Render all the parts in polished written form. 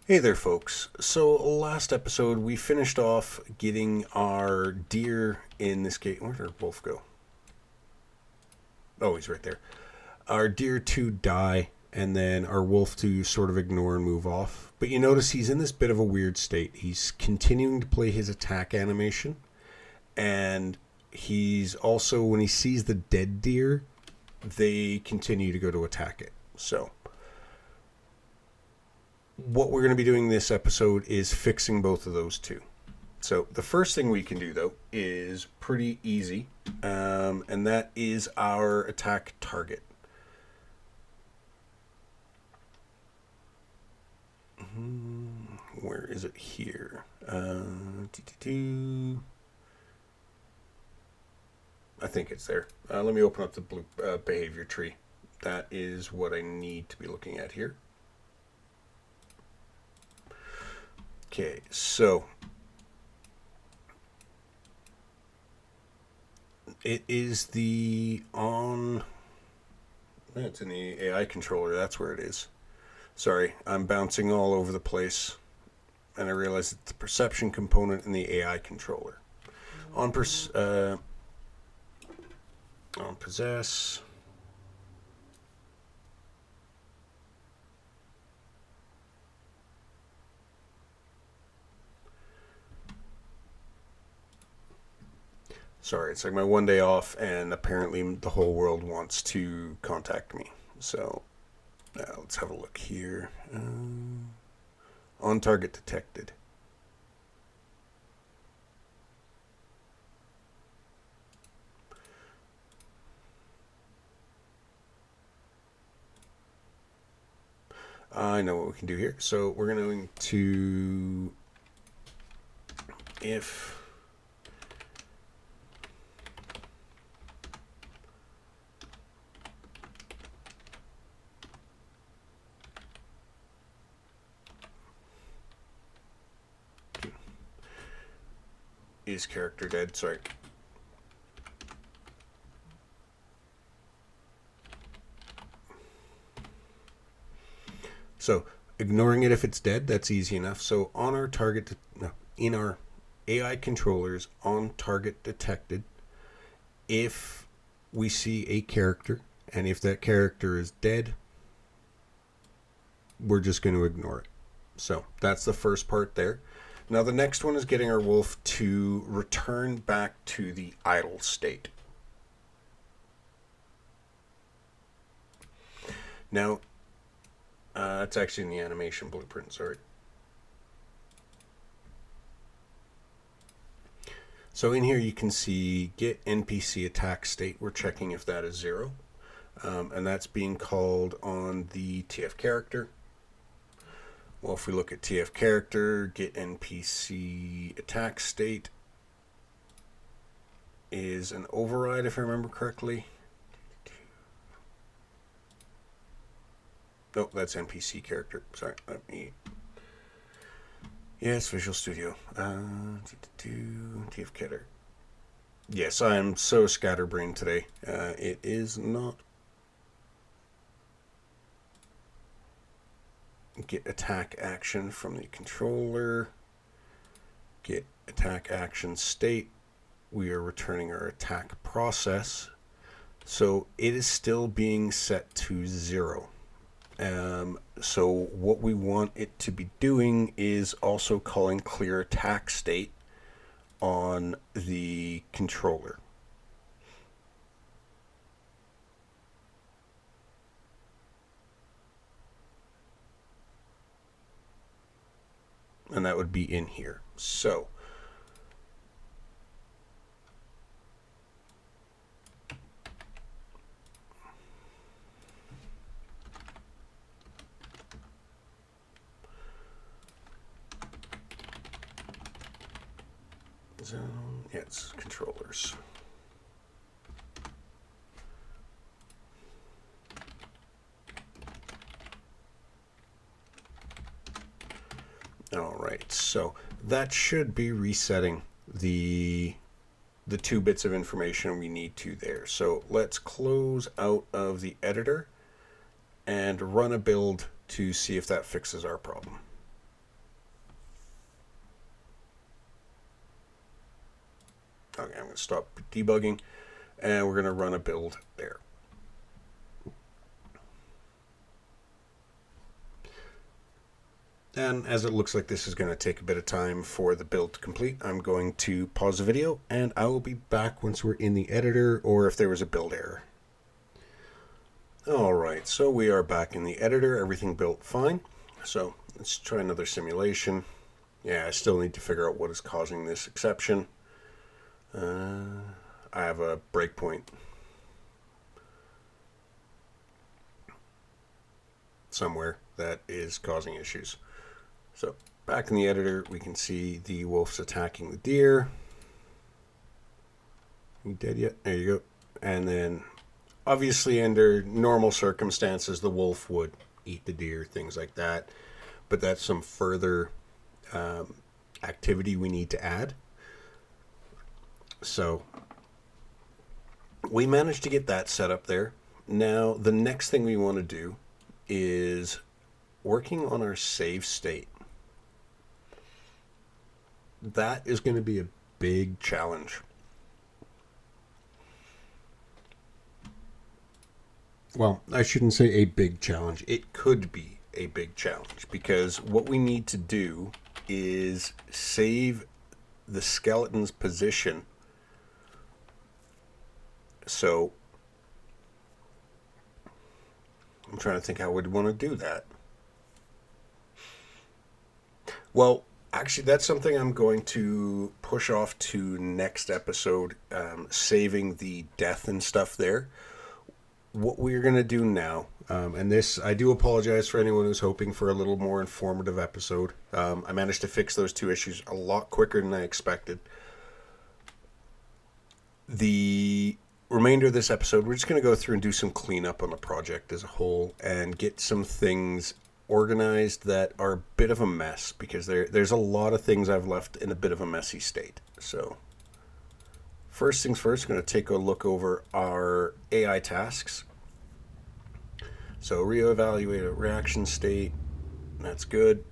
Hey there, folks. So, last episode we finished off getting our deer in this gate. Where did our wolf go? Oh, he's right there. Our deer to die, and then our wolf to sort of ignore and move off. But you notice he's in this bit of a weird state. He's continuing to play his attack animation, and he's also, when he sees the dead deer, they continue to go to attack it. So, what we're going to be doing this episode is fixing both of those two. So the first thing we can do though is pretty easy, and that is our attack target. Where is it here? I think it's there. Let me open up the blue behavior tree. That is what I need to be looking at here. Okay, so it is it's in the AI controller. That's where it is. Sorry, I'm bouncing all over the place, and I realize it's the perception component in the AI controller. On possess. Sorry, it's like my one day off, and apparently the whole world wants to contact me. So let's have a look here. On target detected. I know what we can do here. So we're going to, if is character dead? Sorry. So ignoring it if it's dead, that's easy enough. So on our target, in our AI controllers, on target detected, if we see a character, and if that character is dead, we're just going to ignore it. So that's the first part there. Now the next one is getting our wolf to return back to the idle state. Now, it's actually in the animation blueprint, sorry. So in here you can see get NPC attack state. We're checking if that is 0. And that's being called on the TF character. Well, if we look at TF character, get NPC attack state is an override, if I remember correctly. Nope, that's NPC character. Sorry, let me. Yes, Visual Studio. TF character. Yes, I am so scatterbrained today. It is not. Get attack action from the controller. Get attack action state. We are returning our attack process. So it is still being set to 0. So what we want it to be doing is also calling clear attack state on the controller. And that would be in here. So zone, yeah, it's controllers. All right, so that should be resetting the 2 bits of information we need to there. So let's close out of the editor and run a build to see if that fixes our problem. Okay, I'm going to stop debugging, and we're going to run a build there. And as it looks like this is going to take a bit of time for the build to complete, I'm going to pause the video, and I will be back once we're in the editor, or if there was a build error. Alright, so we are back in the editor, everything built fine. So let's try another simulation. Yeah, I still need to figure out what is causing this exception. I have a breakpoint somewhere that is causing issues. So back in the editor, we can see the wolf's attacking the deer. You dead yet? There you go. And then obviously under normal circumstances, the wolf would eat the deer, things like that. But that's some further activity we need to add. So we managed to get that set up there. Now the next thing we want to do is working on our save state. That is going to be a big challenge. Well, I shouldn't say a big challenge. It could be a big challenge because what we need to do is save the skeleton's position. So I'm trying to think how we'd want to do that. Well, actually, that's something I'm going to push off to next episode, saving the death and stuff there. What we're going to do now, and this, I do apologize for anyone who's hoping for a little more informative episode. I managed to fix those two issues a lot quicker than I expected. The remainder of this episode, we're just going to go through and do some cleanup on the project as a whole and get some things organized that are a bit of a mess because there's a lot of things I've left in a bit of a messy state. So first things first, I'm going to take a look over our AI tasks. So reevaluate a reaction state. That's good.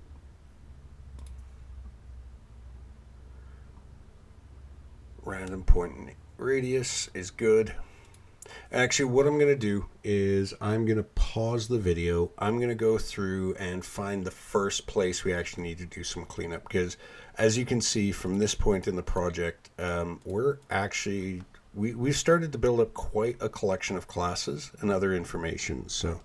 Random point radius is good. Actually, what I'm going to do is I'm going to pause the video. I'm going to go through and find the first place we actually need to do some cleanup because as you can see from this point in the project, we've started to build up quite a collection of classes and other information. So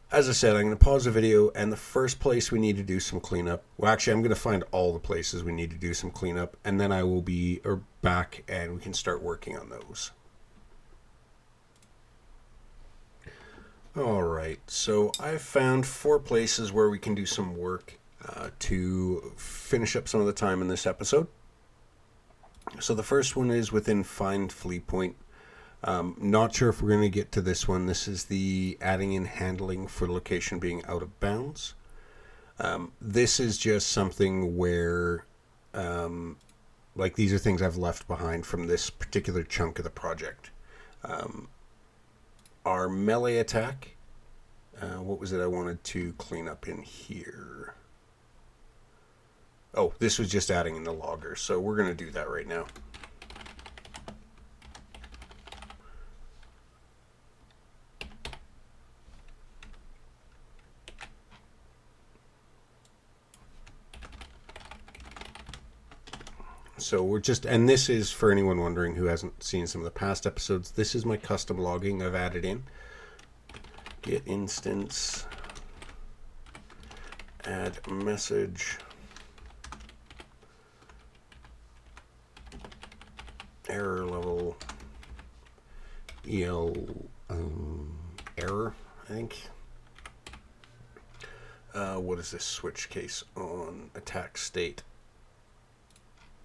as I said, I'm going to pause the video, and the first place we need to do some cleanup, well, actually, I'm going to find all the places we need to do some cleanup, and then I will be back, and we can start working on those. All right, so I've found 4 places where we can do some work to finish up some of the time in this episode. So the first one is within Find Flee Point. Not sure if we're going to get to this one. This is the adding in handling for location being out of bounds. This is just something where, like these are things I've left behind from this particular chunk of the project. Our melee attack, what was it I wanted to clean up in here? Oh, this was just adding in the logger, so we're going to do that right now. So we're just, and this is for anyone wondering who hasn't seen some of the past episodes, this is my custom logging I've added in. Get instance, add message, error level, EL error, I think. What is this switch case on attack state?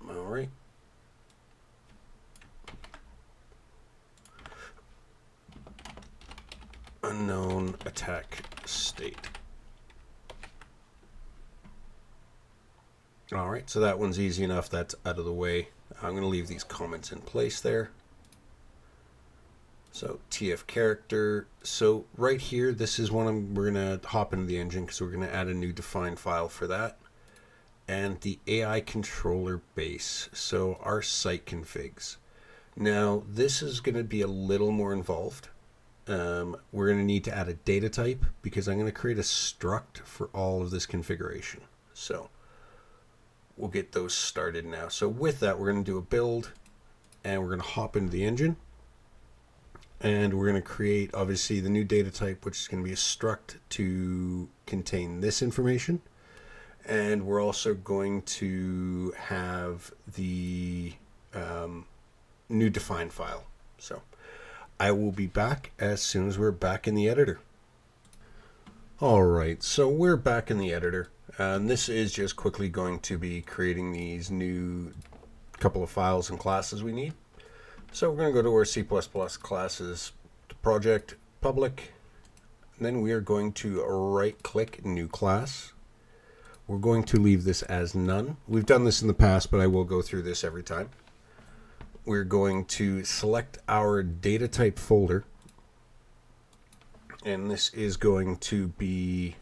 All right. Unknown attack state. All right, so that one's easy enough. That's out of the way. I'm going to leave these comments in place there. So TF character. So right here, this is one we're going to hop into the engine because we're going to add a new define file for that. and the AI controller base. So our site configs. Now this is going to be a little more involved. We're going to need to add a data type because I'm going to create a struct for all of this configuration. So we'll get those started now. So with that, we're going to do a build and we're going to hop into the engine. And we're going to create, obviously, the new data type, which is going to be a struct to contain this information. And we're also going to have the new define file. So I will be back as soon as we're back in the editor. All right, so we're back in the editor. And this is just quickly going to be creating these new couple of files and classes we need. So we're going to go to our C++ classes project, public, and then we are going to right-click new class. We're going to leave this as none. We've done this in the past, but I will go through this every time. We're going to select our data type folder, and this is going to be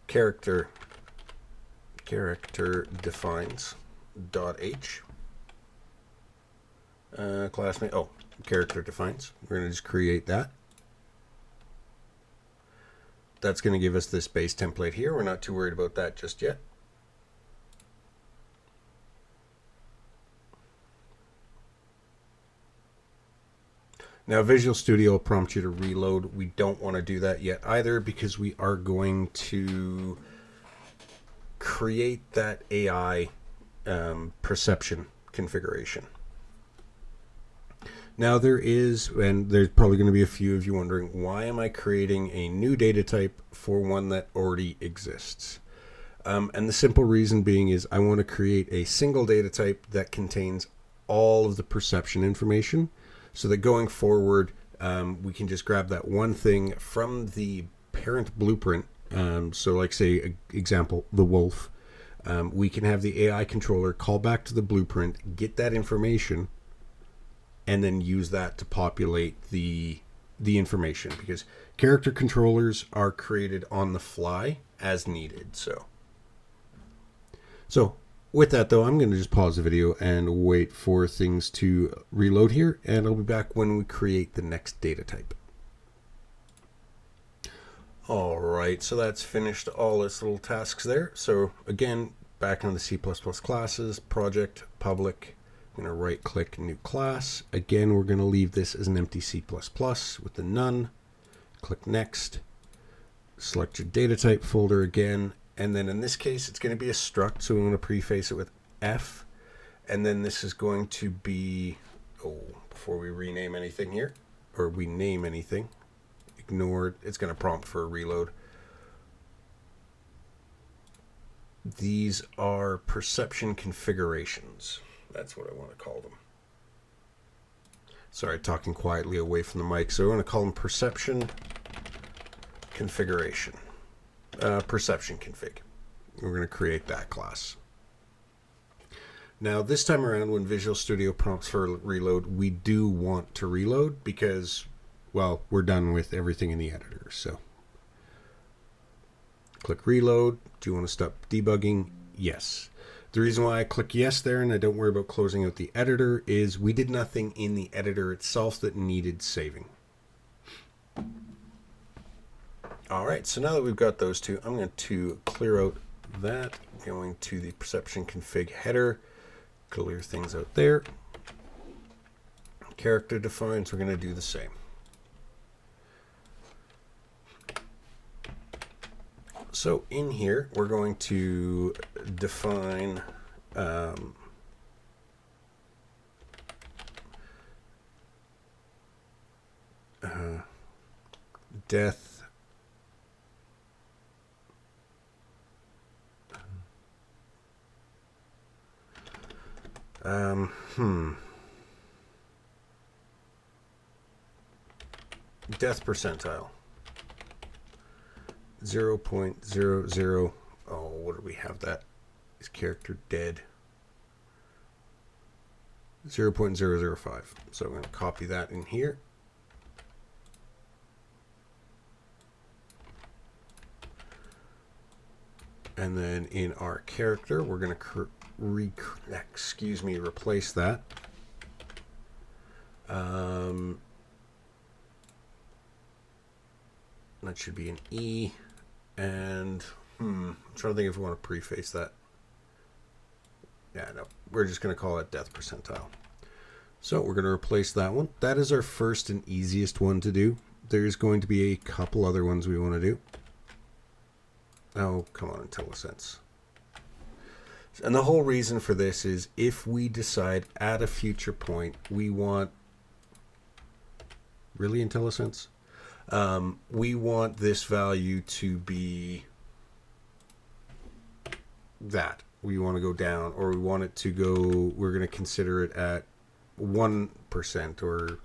character defines .h class name. Oh, character defines. We're going to just create that. That's going to give us this base template here. We're not too worried about that just yet. Now Visual Studio will prompt you to reload. We don't want to do that yet either because we are going to create that AI perception configuration. Now there is, and there's probably going to be a few of you wondering, why am I creating a new data type for one that already exists? And the simple reason being is I want to create a single data type that contains all of the perception information so that going forward we can just grab that one thing from the parent blueprint. So like say, example, the wolf. We can have the AI controller call back to the blueprint, get that information, and then use that to populate the information, because character controllers are created on the fly as needed. So with that though, I'm going to just pause the video and wait for things to reload here, and I'll be back when we create the next data type. All right, so that's finished all its little tasks there. So again, back on the C++ classes, project, public. I'm going to right click new class. Again, we're going to leave this as an empty C++ with the none. Click next. Select your data type folder again. And then in this case, it's going to be a struct. So we want to preface it with F. And then this is going to be, before we rename anything here, or we name anything, ignored. It's going to prompt for a reload. These are perception configurations. That's what I want to call them. Sorry, talking quietly away from the mic. So we're going to call them perception configuration. Perception config. We're going to create that class. Now this time around, when Visual Studio prompts for reload, we do want to reload because, well, we're done with everything in the editor. So click reload. Do you want to stop debugging? Yes. The reason why I click yes there and I don't worry about closing out the editor is we did nothing in the editor itself that needed saving. All right, so now that we've got those two, I'm going to clear out that, going to the perception config header, clear things out there. Character defines, we're going to do the same. So in here, we're going to define death death percentile 0.00. Oh, what do we have that? Is character dead? 0.005. So I'm going to copy that in here. And then in our character, we're going to replace that. That should be an E. And I'm trying to think if we want to preface that. Yeah, no, we're just going to call it death percentile. So we're going to replace that one. That is our first and easiest one to do. There's going to be a couple other ones we want to do. Oh, come on, IntelliSense. And the whole reason for this is if we decide at a future point we want... Really, IntelliSense? We want this value to be that. We want to go down, or we want it to go... We're going to consider it at 1% or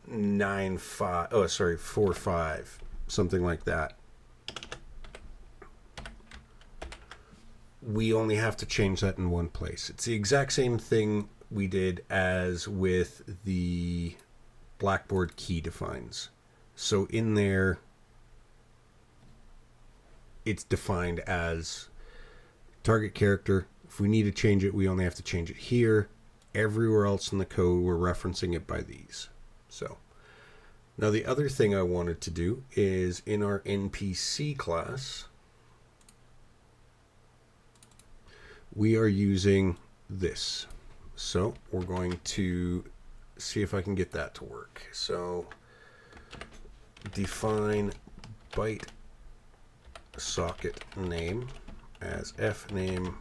9.5... Oh, sorry, 4.5. Something like that. We only have to change that in one place. It's the exact same thing we did as with the Blackboard key defines. So in there, it's defined as target character. If we need to change it, we only have to change it here. Everywhere else in the code, we're referencing it by these. So now the other thing I wanted to do is in our NPC class, we are using this. So we're going to see if I can get that to work. So define byte socket name as fname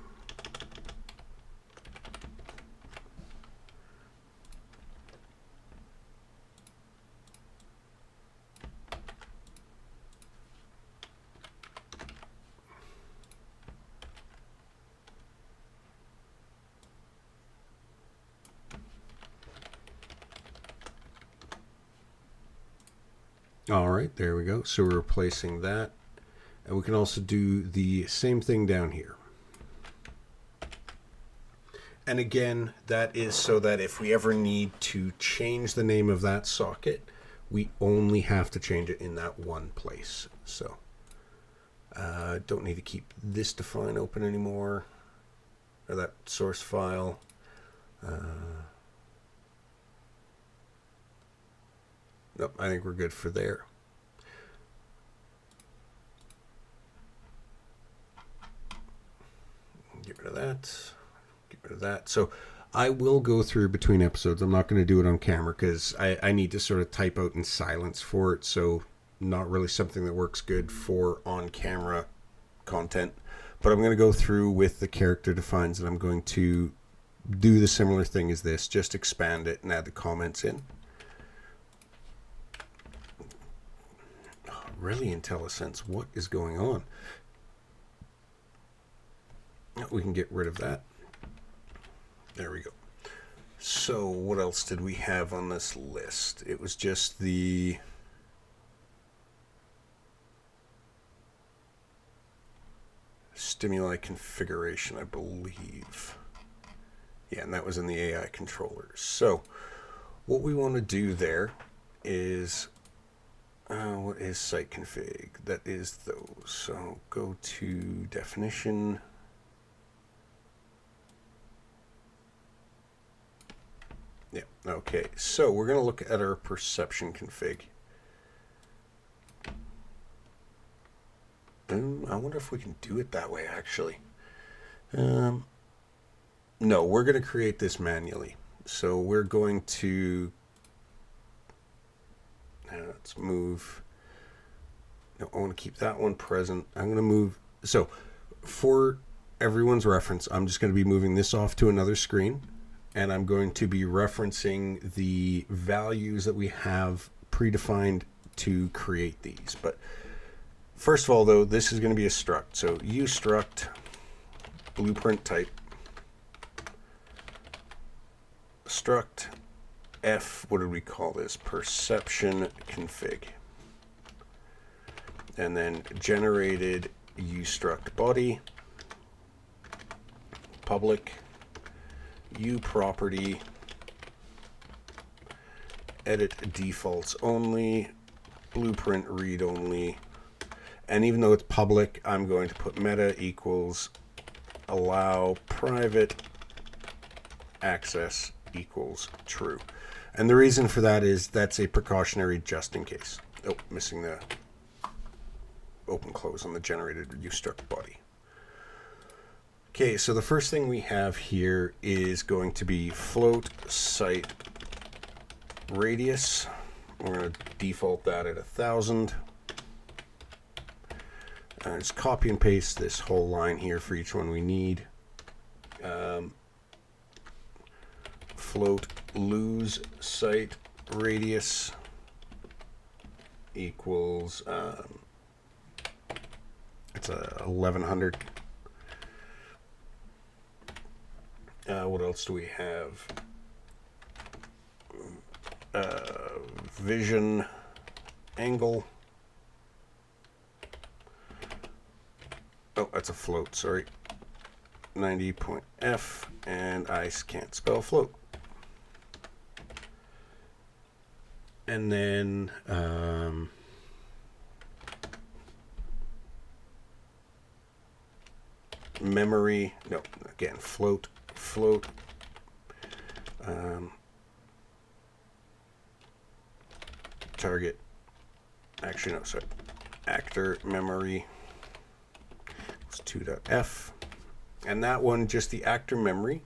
All right, there we go. So we're replacing that. And we can also do the same thing down here. And again, that is so that if we ever need to change the name of that socket, we only have to change it in that one place. So don't need to keep this define open anymore, or that source file. Nope, I think we're good for there. Get rid of that. Get rid of that. So I will go through between episodes. I'm not going to do it on camera because I need to sort of type out in silence for it. So not really something that works good for on-camera content. But I'm going to go through with the character defines, and I'm going to do the similar thing as this. Just expand it and add the comments in. Really, IntelliSense, what is going on? We can get rid of that. There we go. So what else did we have on this list? It was just the stimuli configuration, I believe. Yeah, and that was in the AI controllers. So what we want to do there is what is site config? That is those. So go to definition. Yeah, okay. So we're going to look at our perception config. I wonder if we can do it that way, actually. No, we're going to create this manually. So we're going to... let's move. No, I want to keep that one present. I'm going to move. So for everyone's reference, I'm just going to be moving this off to another screen, and I'm going to be referencing the values that we have predefined to create these. But first of all, though, this is going to be a struct. So ustruct blueprint type struct F, what did we call this? Perception config. And then generated ustruct body, public, uProperty, edit defaults only, blueprint read only, And even though it's public, I'm going to put meta equals allow private access equals true. And the reason for that is that's a precautionary just in case. Oh, missing the open close on the generated ustruct body. Okay, so the first thing we have here is going to be float site radius. We're going to default that at 1,000. Just copy and paste this whole line here for each one we need. Float lose site radius equals it's a 1100. What else do we have? Vision angle. Oh, that's a float, sorry. 90.f, and I can't spell float. And then memory, no, again, float. Target, actually, no, sorry. Actor memory is 2.f. And that one, just the actor memory,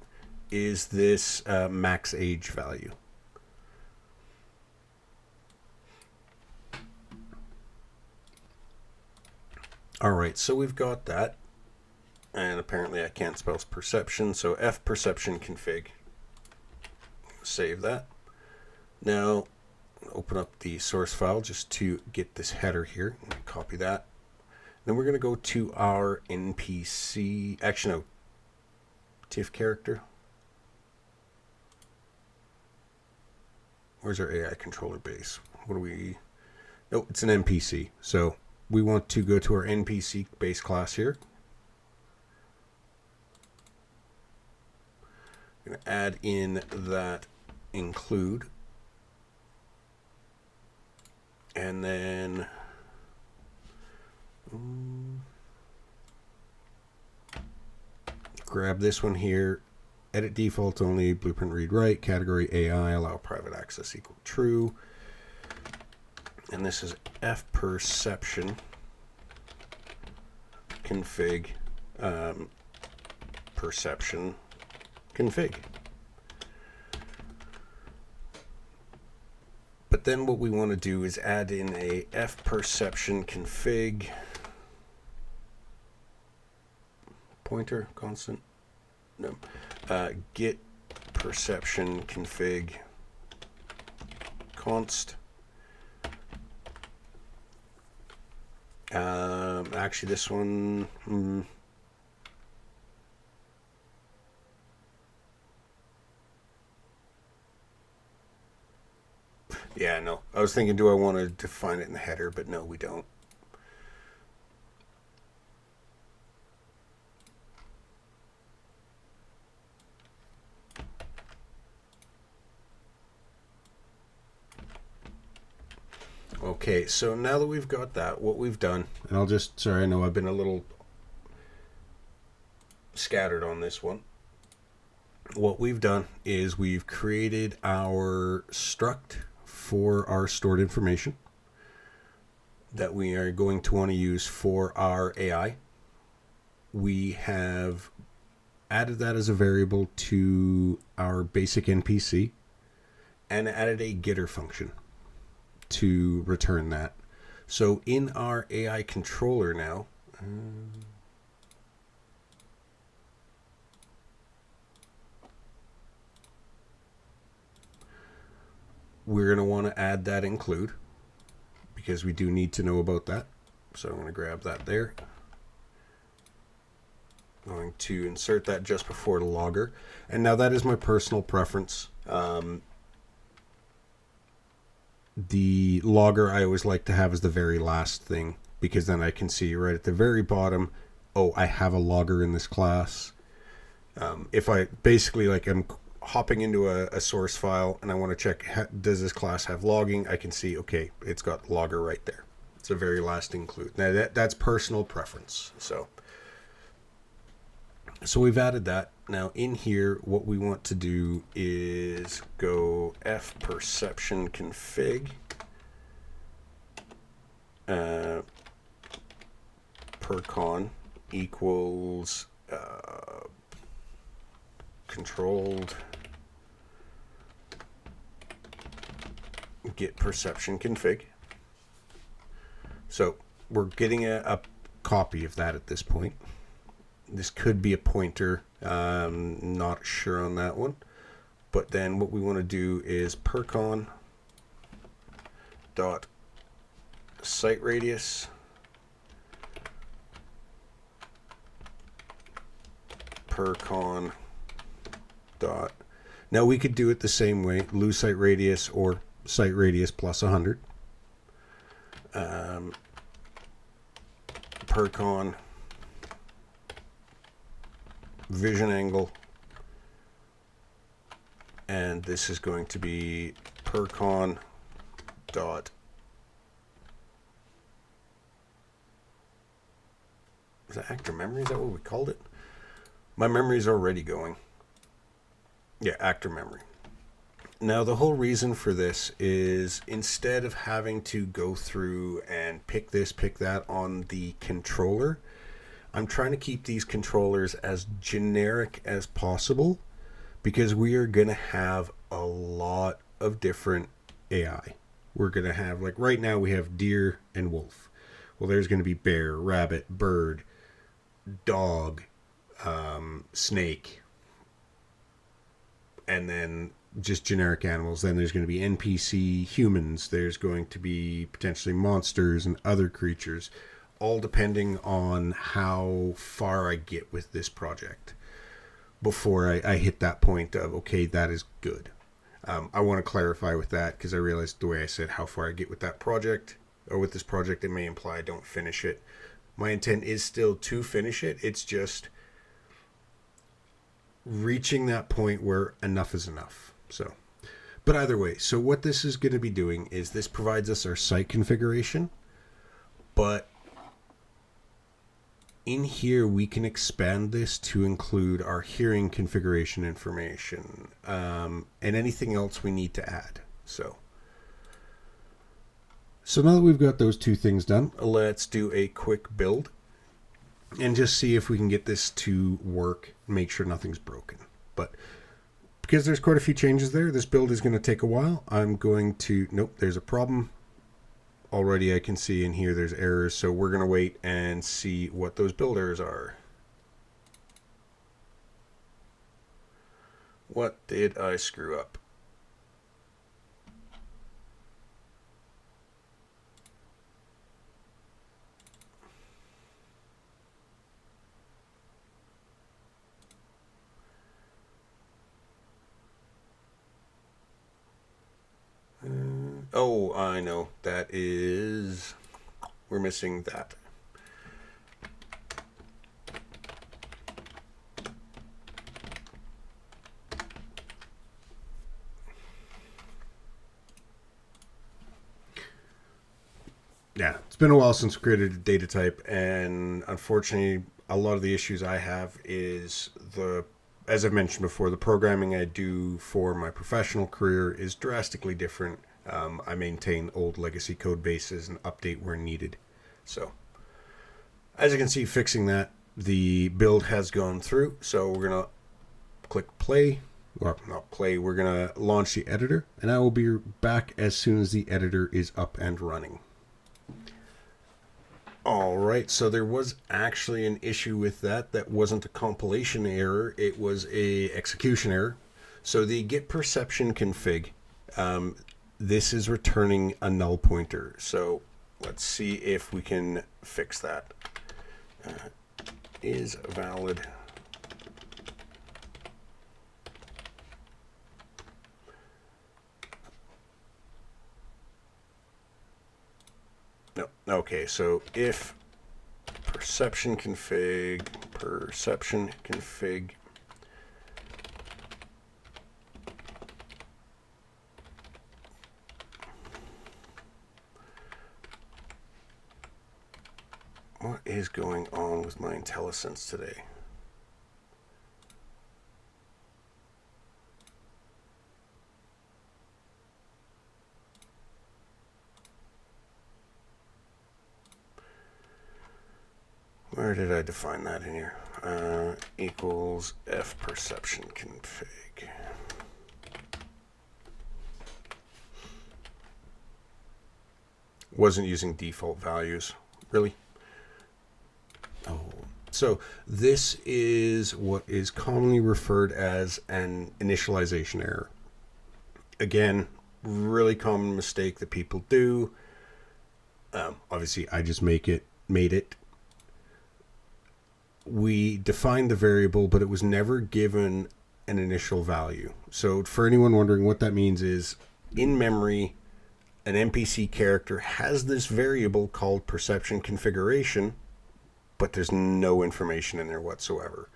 is this max age value. All right, so we've got that. And apparently I can't spell perception, so F perception config. Save that. Now, open up the source file just to get this header here. Copy that. Then we're going to go to our NPC, actually no, TIFF character. Where's our AI controller base? What do we, no, it's an NPC. So we want to go to our NPC base class here. I'm going to add in that include. And then grab this one here, edit default only, blueprint read write, category AI, allow private access equal true. And this is F perception config perception config. But then what we want to do is add in a F perception config pointer constant. No. Get perception config const. Actually, this one. Yeah, no. I was thinking, do I want to define it in the header? But no, we don't. Okay, so now that we've got that, what we've done, and I'll just, sorry, I know I've been a little scattered on this one. What we've done is we've created our struct for our stored information that we are going to want to use for our AI. We have added that as a variable to our basic NPC and added a getter function to return that. So in our AI controller now, we're going to want to add that include because we do need to know about that. So I'm going to grab that there. I'm going to insert that just before the logger. And now that is my personal preference. The logger I always like to have as the very last thing because then I can see right at the very bottom, oh, I have a logger in this class. If I basically like I'm hopping into a source file and I want to check, does this class have logging? I can see, okay, it's got logger right there. It's a very last include. Now that's personal preference. So we've added that. Now in here, what we want to do is go f perception config percon equals controlled get perception config. So we're getting a copy of that at this point. This could be a pointer, not sure on that one. But then what we want to do is percon dot site radius percon dot. Now we could do it the same way, lose site radius or site radius plus 100. Percon vision angle, and this is going to be percon dot is that actor memory? Is that what we called it? My memory's already going. Yeah, actor memory. Now the whole reason for this is instead of having to go through and pick this, pick that on the controller, I'm trying to keep these controllers as generic as possible because we are going to have a lot of different AI. We're going to have, like right now we have deer and wolf. Well, there's going to be bear, rabbit, bird, dog, snake, and then just generic animals. Then there's going to be NPC humans. There's going to be potentially monsters and other creatures, all depending on how far I get with this project before I hit that point of, okay, that is good. I want to clarify with that because I realized the way I said how far I get with that project or with this project, it may imply I don't finish it. My intent is still to finish it. It's just reaching that point where enough is enough. So, but either way, so what this is going to be doing is this provides us our site configuration, but in here we can expand this to include our hearing configuration information, and anything else we need to add. So now that we've got those two things done, let's do a quick build and just see if we can get this to work, make sure nothing's broken. But because there's quite a few changes there, this build is going to take a while. I'm going to, nope, there's a problem. Already I can see in here there's errors, so we're going to wait and see what those build errors are. What did I screw up? Oh, I know. That is... We're missing that. Yeah, it's been a while since we created a data type, and unfortunately, a lot of the issues I have is as I've mentioned before, the programming I do for my professional career is drastically different. I maintain old legacy code bases and update where needed. So, as you can see, fixing that, the build has gone through. So we're going to click play, or not play, we're going to launch the editor, and I will be back as soon as the editor is up and running. All right, so there was actually an issue with that. That wasn't a compilation error, it was a execution error. So the get perception config, this is returning a null pointer. So let's see if we can fix that. Is valid. No. Okay, so if perception config What is going on with my IntelliSense today? Where did I define that in here? Equals F perception config. Wasn't using default values. Really? Oh. So this is what is commonly referred as an initialization error. Again, really common mistake that people do. Obviously, I just made it. We defined the variable, but it was never given an initial value. So for anyone wondering, what that means is, in memory, an NPC character has this variable called perception configuration, but there's no information in there whatsoever.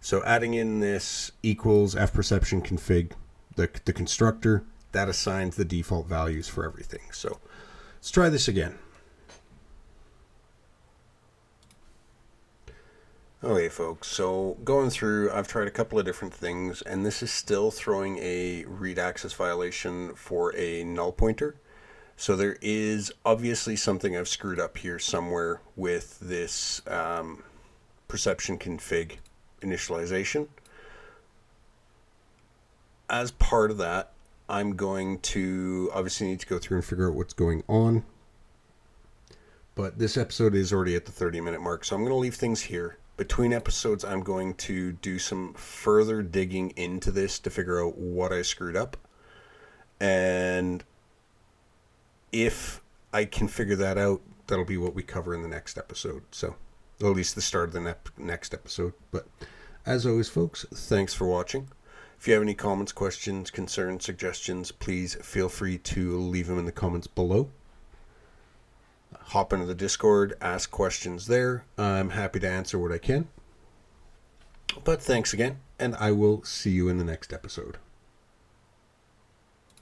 So adding in this equals F perception config, the constructor, that assigns the default values for everything. So let's try this again. Okay, folks, so going through, I've tried a couple of different things, and this is still throwing a read access violation for a null pointer. So there is obviously something I've screwed up here somewhere with this perception config initialization. As part of that, I'm going to obviously need to go through and figure out what's going on. But this episode is already at the 30-minute mark, so I'm going to leave things here. Between episodes, I'm going to do some further digging into this to figure out what I screwed up. And if I can figure that out, that'll be what we cover in the next episode. So, or at least the start of the next episode. But as always, folks, thanks for watching. If you have any comments, questions, concerns, suggestions, please feel free to leave them in the comments below. Hop into the Discord, ask questions there. I'm happy to answer what I can. But thanks again, and I will see you in the next episode.